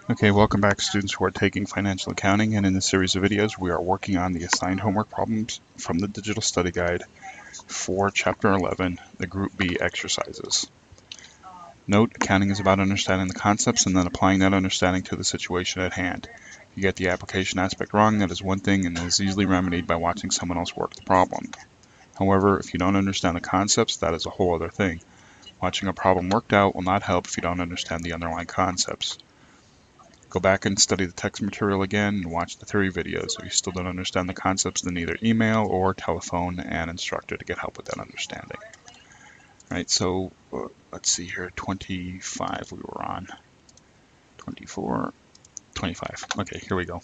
Okay, welcome back students who are taking financial accounting, and in this series of videos we are working on the assigned homework problems from the digital study guide for chapter 11, the group B exercises. Note, accounting is about understanding the concepts and then applying that understanding to the situation at hand. If you get the application aspect wrong, that is one thing and is easily remedied by watching someone else work the problem. However, if you don't understand the concepts, that is a whole other thing. Watching a problem worked out will not help if you don't understand the underlying concepts. Go back and study the text material again and watch the theory videos. If you still don't understand the concepts, then either email or telephone an instructor to get help with that understanding. Right, so let's see here, 25 we were on, 24, 25. Okay, here we go.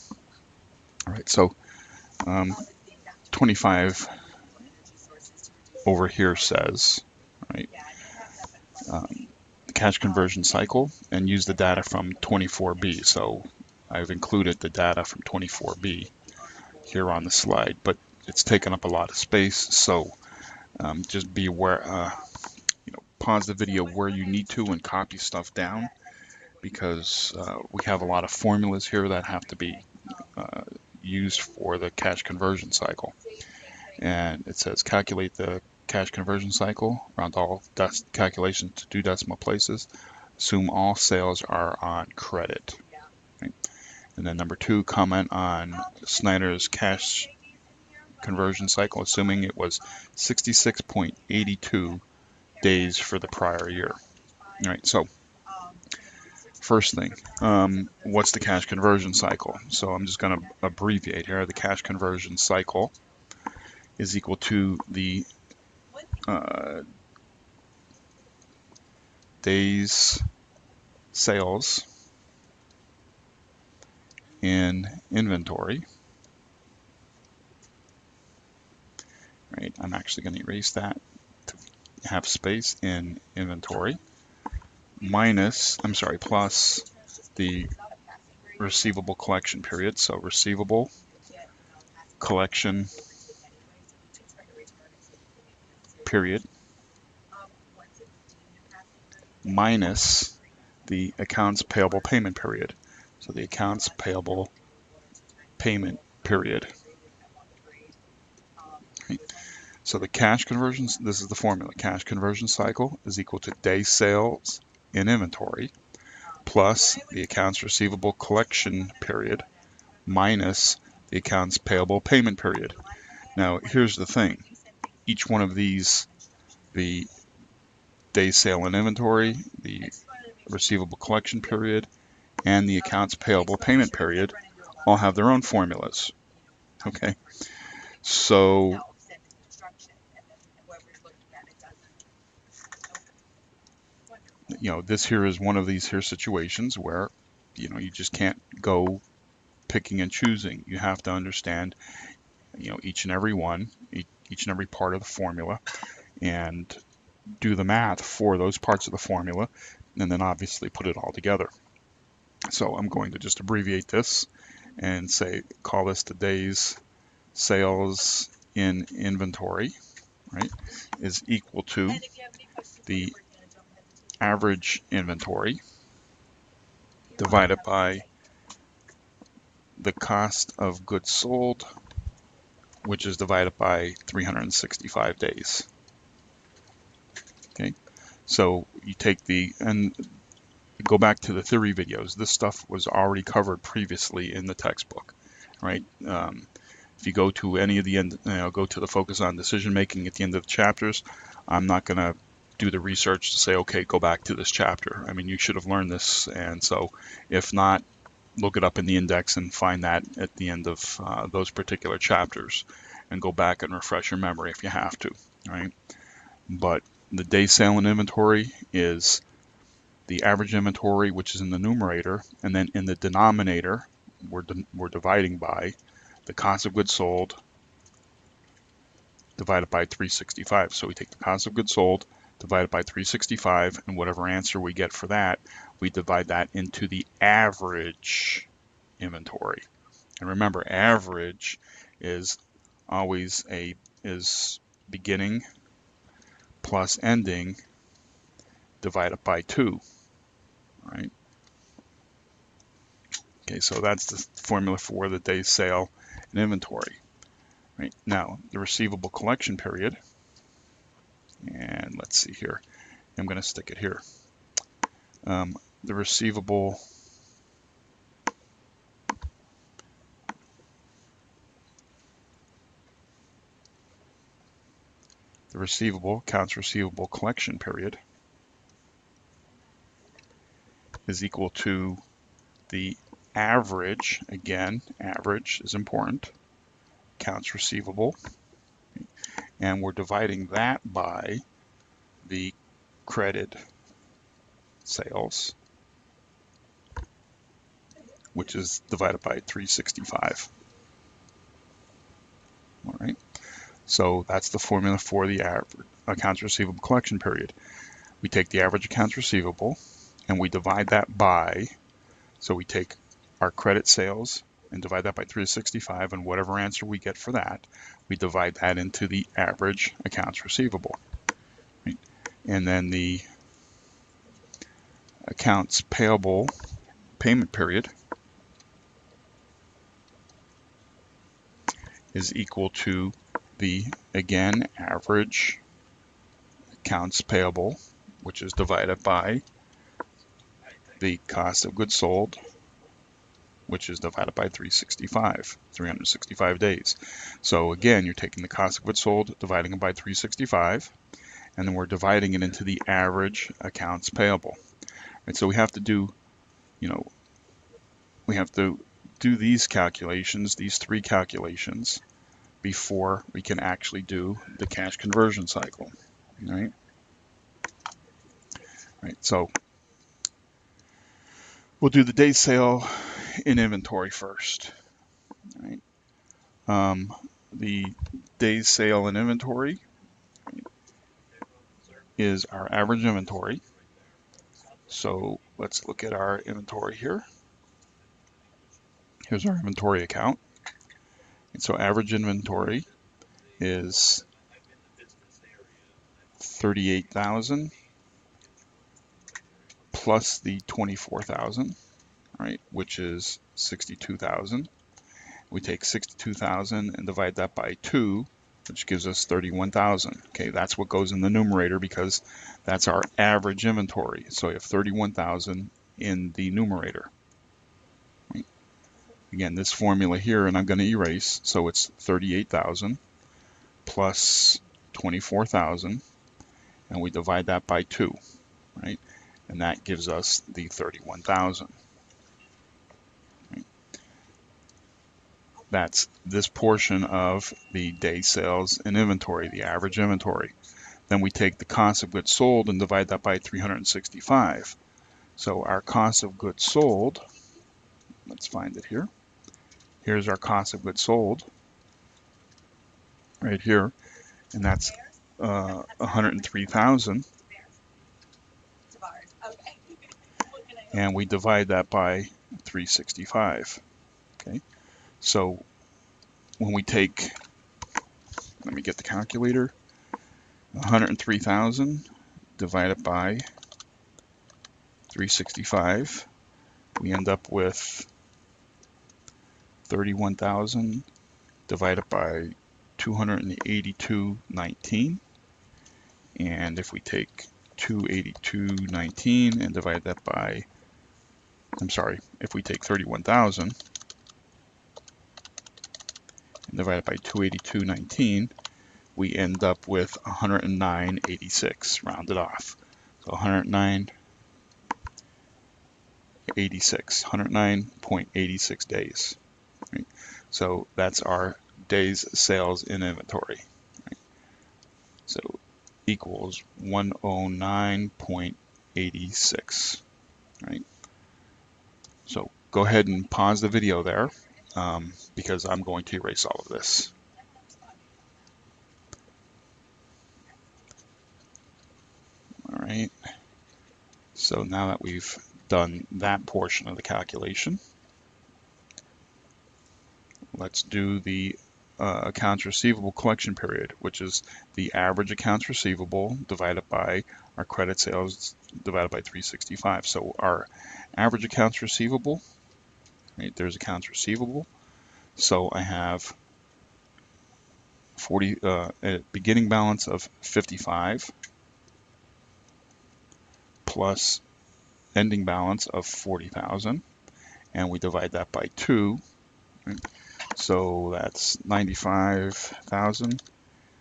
All right, so 25 over here says, right, cash conversion cycle, and use the data from 24B. So I've included the data from 24B here on the slide, but it's taken up a lot of space, so just be aware, pause the video where you need to and copy stuff down, because we have a lot of formulas here that have to be used for the cash conversion cycle. And it says calculate the cash conversion cycle, round all calculations to 2 decimal places, assume all sales are on credit. Right? And then number 2, comment on Snyder's cash conversion cycle, assuming it was 66.82 days for the prior year. All right, so first thing, what's the cash conversion cycle? So I'm just going to abbreviate here. The cash conversion cycle is equal to the days sales in inventory. Right, I'm actually going to erase that to have space in inventory, plus the receivable collection period. So receivable collection period minus the accounts payable payment period. So the accounts payable payment period. Right. So the cash conversions, this is the formula. Cash conversion cycle is equal to day sales in inventory plus the accounts receivable collection period minus the accounts payable payment period. Now, here's the thing. Each one of these, the day sale in inventory, the receivable collection period, and the accounts payable payment period all have their own formulas. Okay, so this here is one of these here situations where you just can't go picking and choosing. You have to understand each and every one, each and every part of the formula, and do the math for those parts of the formula, and then obviously put it all together. So I'm going to just abbreviate this and say, call this the days sales in inventory, right, is equal to the average inventory divided by the cost of goods sold, which is divided by 365 days. Okay, so you take and go back to the theory videos. This stuff was already covered previously in the textbook, right? If you go to any of the end, go to the focus on decision making at the end of the chapters, I'm not going to do the research to say, okay, go back to this chapter. I mean, you should have learned this, and so if not, look it up in the index and find that at the end of those particular chapters, and go back and refresh your memory if you have to, right? But the day sale in inventory is the average inventory, which is in the numerator, and then in the denominator, we're dividing by the cost of goods sold divided by 365. So we take the cost of goods sold divided by 365, and whatever answer we get for that, we divide that into the average inventory. And remember, average is always is beginning plus ending divided by 2, right? Okay, so that's the formula for the days sale in inventory. Right now, the receivable collection period, and let's see here. I'm going to stick it here. The receivable accounts receivable collection period is equal to the average, again, average is important, accounts receivable, and we're dividing that by the credit sales, which is divided by 365. All right, so that's the formula for the accounts receivable collection period. We take the average accounts receivable and we divide that by, so we take our credit sales and divide that by 365, and whatever answer we get for that, we divide that into the average accounts receivable. Right? And then the accounts payable payment period is equal to the, again, average accounts payable, which is divided by the cost of goods sold, which is divided by 365 days. So again, you're taking the cost of goods sold, dividing it by 365, and then we're dividing it into the average accounts payable. And so we have to do, we have to do these calculations, these three calculations, before we can actually do the cash conversion cycle. Right? So we'll do the day sale in inventory first. Right? The days sale in inventory is our average inventory. So let's look at our inventory here. Here's our inventory account. And so average inventory is 38,000 plus the 24,000, right, which is 62,000. We take 62,000 and divide that by 2, which gives us 31,000. Okay, that's what goes in the numerator because that's our average inventory. So we have 31,000 in the numerator. Right? Again, this formula here, and I'm going to erase, so it's 38,000 plus 24,000, and we divide that by 2, right? And that gives us the 31,000. Right? That's this portion of the day sales in inventory, the average inventory. Then we take the cost of goods sold and divide that by 365. So our cost of goods sold, let's find it here. Here's our cost of goods sold right here, and that's 103,000. And we divide that by 365. Okay, so when we take, let me get the calculator, 103,000 divided by 365, we end up with 31,000 divided by 282.19, and if we take 282.19 and divide that by, if we take 31,000 and divide it by 282.19, we end up with 109.86, rounded off. So 109.86 days. Right? So that's our days sales in inventory. Right? So equals 109.86. Right? So go ahead and pause the video there because I'm going to erase all of this. All right. So now that we've done that portion of the calculation, let's do the accounts receivable collection period, which is the average accounts receivable divided by our credit sales divided by 365. So our average accounts receivable Right? There's accounts receivable. So I have a beginning balance of 55 plus ending balance of 40,000, and we divide that by 2. Right? So that's 95,000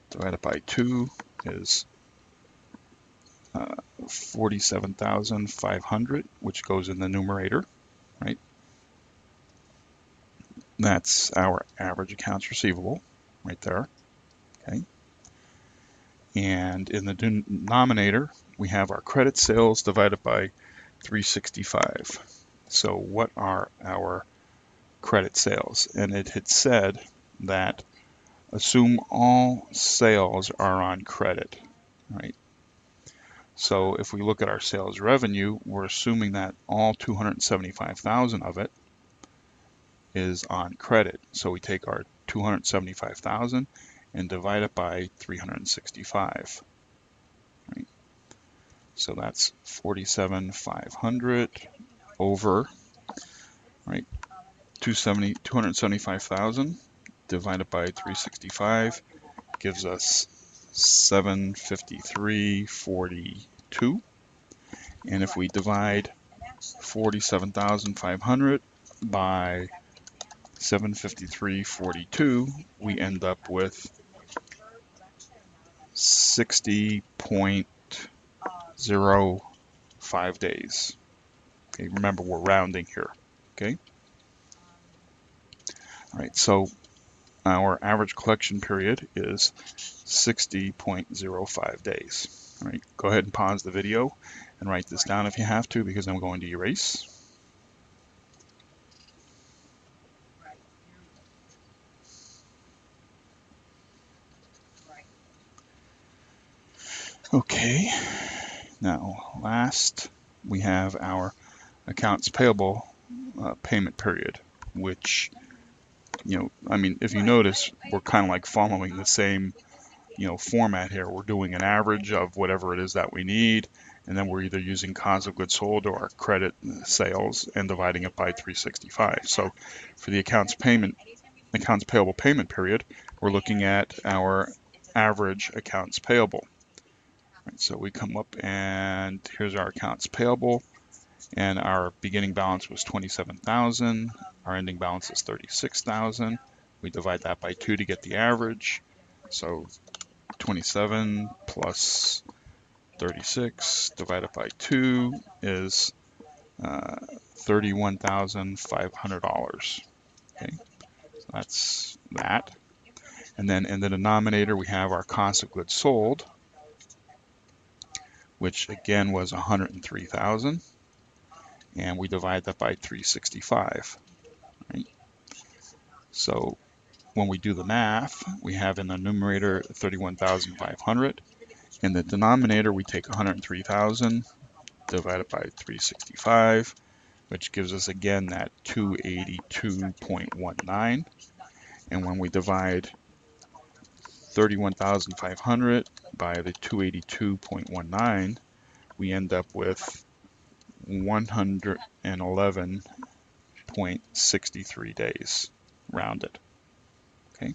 divided by 2 is 47,500, which goes in the numerator, right? That's our average accounts receivable right there, okay? And in the denominator, we have our credit sales divided by 365. So what are our credit sales? And it had said that assume all sales are on credit, right? So if we look at our sales revenue, we're assuming that all 275,000 of it is on credit. So we take our 275,000 and divide it by 365. Right? So that's 47,500 over, right, 275,000 divided by 365 gives us 753.42. And if we divide 47,500 by 753.42, we end up with 60.05 days. Okay, remember we're rounding here. Okay. All right, so our average collection period is 60.05 days. All right, go ahead and pause the video and write this down if you have to, because I'm going to erase. Okay, now last we have our accounts payable payment period, which, I mean, if you notice, we're kind of like following the same, format here. We're doing an average of whatever it is that we need, and then we're either using cost of goods sold or our credit sales and dividing it by 365. So for the accounts payable payment period, we're looking at our average accounts payable. Right, so we come up and here's our accounts payable, and our beginning balance was 27,000. Our ending balance is 36,000. We divide that by 2 to get the average. So 27 plus 36 divided by 2 is $31,500. Okay, so that's that. And then in the denominator, we have our cost of goods sold, which again was 103,000, and we divide that by 365. Right? So when we do the math, we have in the numerator 31,500. In the denominator, we take 103,000 divided by 365, which gives us again that 282.19. And when we divide 31,500 by the 282.19, we end up with 111.63 days, rounded. Okay,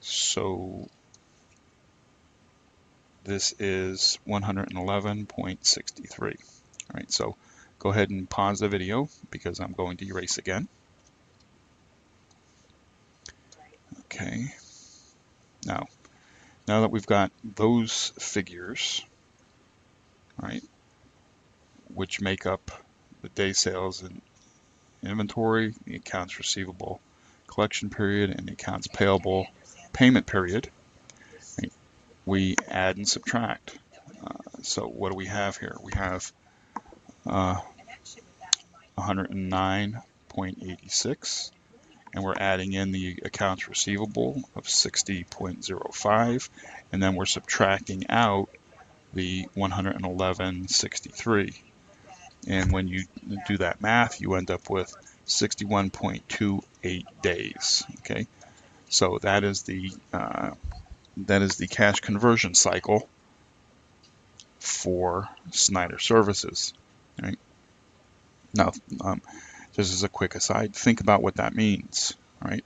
so this is 111.63. All right, so go ahead and pause the video because I'm going to erase again. Okay, now that we've got those figures, right, which make up the day sales and inventory, the accounts receivable collection period, and the accounts payable payment period, right, we add and subtract. So what do we have here? We have 109.86, and we're adding in the accounts receivable of 60.05, and then we're subtracting out the 111.63. And when you do that math, you end up with 61.28 days. Okay, so that is the cash conversion cycle for Snyder Services. Right? Now, Just as a quick aside, think about what that means. All right,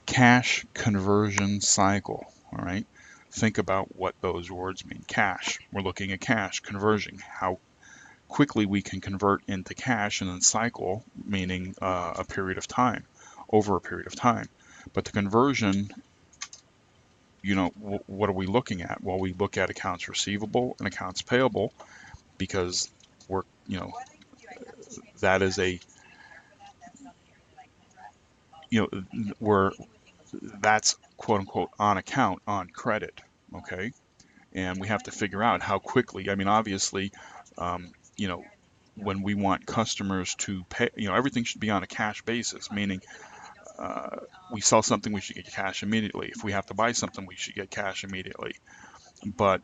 cash conversion cycle. All right, think about what those words mean. Cash. We're looking at cash conversion. How quickly we can convert into cash, and then cycle, meaning a period of time, over a period of time. But the conversion, what are we looking at? Well, we look at accounts receivable and accounts payable because we're, that is a, we're, that's quote unquote on account, on credit, okay? And we have to figure out how quickly, I mean, obviously, you know, when we want customers to pay, everything should be on a cash basis, meaning we sell something, we should get cash immediately. If we have to buy something, we should get cash immediately. But,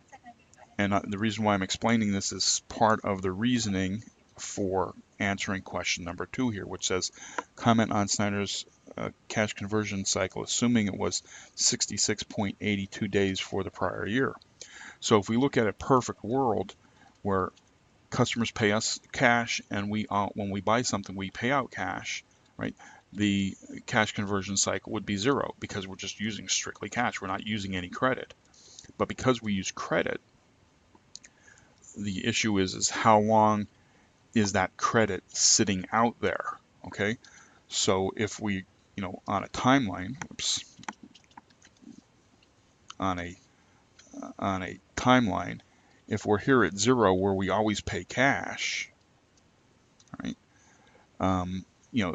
and the reason why I'm explaining this is part of the reasoning for answering question number 2 here, which says, comment on Snyder's cash conversion cycle, assuming it was 66.82 days for the prior year. So if we look at a perfect world where customers pay us cash and when we buy something, we pay out cash, right? The cash conversion cycle would be 0 because we're just using strictly cash. We're not using any credit. But because we use credit, the issue is how long is that credit sitting out there, okay? So if we, on a timeline, on a timeline, if we're here at 0 where we always pay cash, right?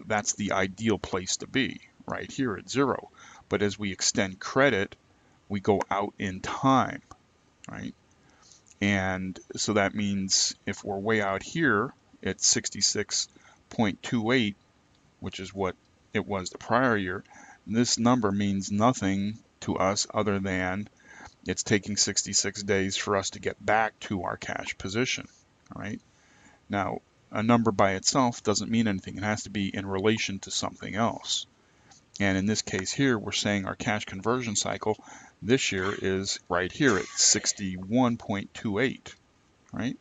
That's the ideal place to be, right here at 0. But as we extend credit, we go out in time, right? And so that means if we're way out here at 66.28, which is what it was the prior year, this number means nothing to us other than it's taking 66 days for us to get back to our cash position, all right? Now, a number by itself doesn't mean anything. It has to be in relation to something else. And in this case here, we're saying our cash conversion cycle this year is right here at 61.28, right?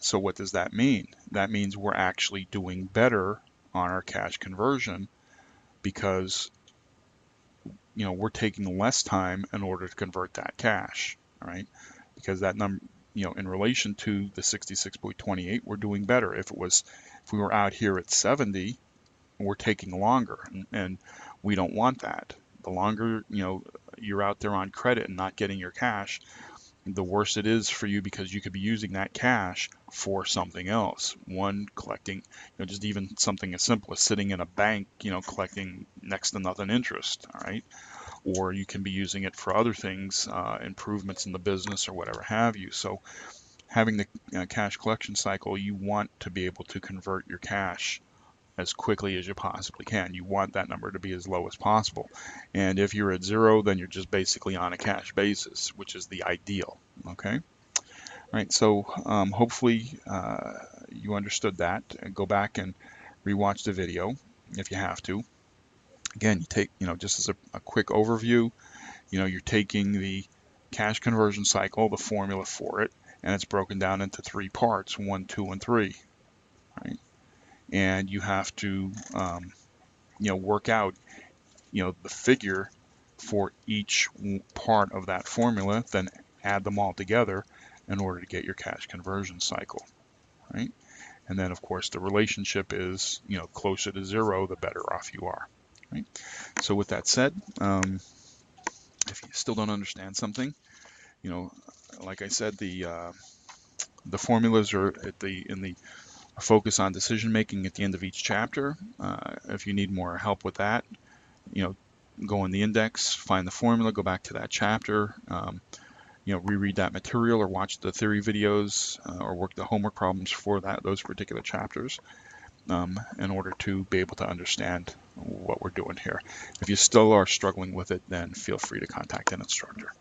So what does that mean? That means we're actually doing better on our cash conversion because, we're taking less time in order to convert that cash, all right? Because that number, in relation to the 66.28, we're doing better. If we were out here at 70, we're taking longer, and we don't want that. The longer you're out there on credit and not getting your cash, the worse it is for you because you could be using that cash for something else. One, collecting, just even something as simple as sitting in a bank, collecting next to nothing interest, all right? Or you can be using it for other things, improvements in the business or whatever have you. So having the cash collection cycle, you want to be able to convert your cash as quickly as you possibly can. You want that number to be as low as possible. And if you're at 0, then you're just basically on a cash basis, which is the ideal, okay? All right, so hopefully you understood that. Go back and rewatch the video if you have to. Again, you take, just as a quick overview, you're taking the cash conversion cycle, the formula for it, and it's broken down into 3 parts, 1, 2, and 3, right? And you have to, work out, the figure for each part of that formula, then add them all together in order to get your cash conversion cycle, right? And then, of course, the relationship is, closer to 0, the better off you are, right? So with that said, if you still don't understand something, like I said, the formulas are in the focus on decision making at the end of each chapter. If you need more help with that, go in the index, find the formula, go back to that chapter, reread that material or watch the theory videos or work the homework problems for those particular chapters in order to be able to understand what we're doing here. If you still are struggling with it, then feel free to contact an instructor.